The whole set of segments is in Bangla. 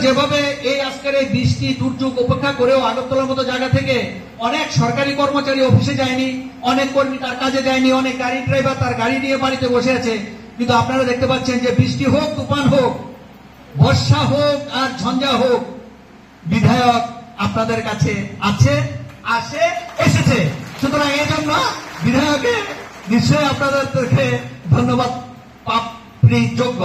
যেভাবে এই আজকের এই বৃষ্টি দুর্যোগ উপেক্ষা করেও আগরতলার মতো জায়গা থেকে অনেক সরকারি কর্মচারী অফিসে যায়নি, অনেক কর্মী তার কাজে যায়নি, অনেক গাড়ি ড্রাইভার তার গাড়ি নিয়ে বাড়িতে বসে আছে। কিন্তু আপনারা দেখতে পাচ্ছেন যে বৃষ্টি হোক, তুফান হোক, বর্ষা হোক আর ঝঞ্ঝা হোক, বিধায়ক আপনাদের কাছে আছে, আসে, এসেছে। সুতরাং এই জন্য বিধায়কে নিশ্চয়ই আপনাদেরকে ধন্যবাদ প্রাপ্তি যোগ্য।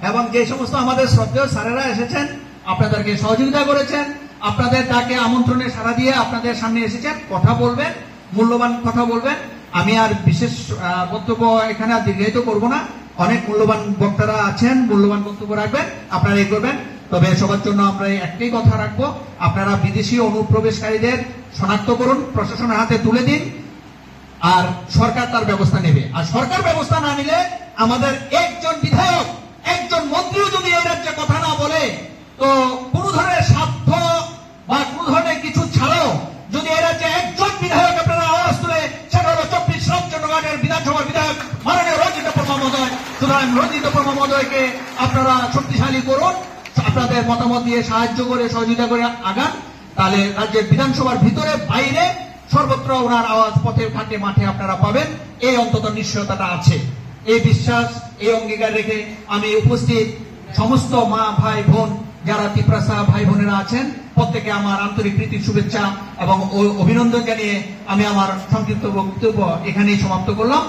এবং যে সমস্ত আমাদের শ্রদ্ধেয় স্যারেরা এসেছেন, আপনাদেরকে সহযোগিতা করেছেন, আপনাদের ডাকে আমন্ত্রণে সাড়া দিয়ে আপনাদের সামনে এসেছেন, কথা বলবেন, মূল্যবান কথা বলবেন। আমি আর বিশেষ বক্তব্য এখানে আর দীর্ঘায়িত করবো না। অনেক মূল্যবান বক্তারা আছেন, মূল্যবান বক্তব্য রাখবেন, আপনারা এই করবেন। তবে সবার জন্য আমরা একটাই কথা রাখবো, আপনারা বিদেশি অনুপ্রবেশকারীদের শনাক্ত করুন, প্রশাসনের হাতে তুলে দিন, আর সরকার তার ব্যবস্থা নেবে। আর সরকার ব্যবস্থা না নিলে আমাদের একজন বিধায়ক, একজন মন্ত্রীও যদি এই রাজ্যে কথা না বলে, তো কোন ধরনের স্বার্থ বা কোন ধরনের কিছু ছাড়াও যদি এই রাজ্যে একজন বিধায়ক আপনারা আওয়াজ তুলে, সেটা হলো 24 রাজ্যের বিধানসভার বিধায়ক মাননীয় রঞ্জিত বর্মা মহোদয়। সুতরাং রঞ্জিত বর্মা মহোদয়কে আপনারা শক্তিশালী করুন, আপনাদের মতামত দিয়ে সাহায্য করে সহযোগিতা করে আগান। তাহলে রাজ্যের বিধানসভার ভিতরে বাইরে সর্বত্র ওনার আওয়াজ পথে ঘাটে মাঠে আপনারা পাবেন, এই অন্তত নিশ্চয়তাটা আছে। এই বিশ্বাস, এই অঙ্গীকার রেখে আমি উপস্থিত সমস্ত মা ভাই বোন যারা তিপ্রাসা ভাই বোনেরা আছেন, প্রত্যেকে আমার আন্তরিক প্রীতির শুভেচ্ছা এবং অভিনন্দন জানিয়ে আমি আমার সংক্ষিপ্ত বক্তব্য এখানেই সমাপ্ত করলাম।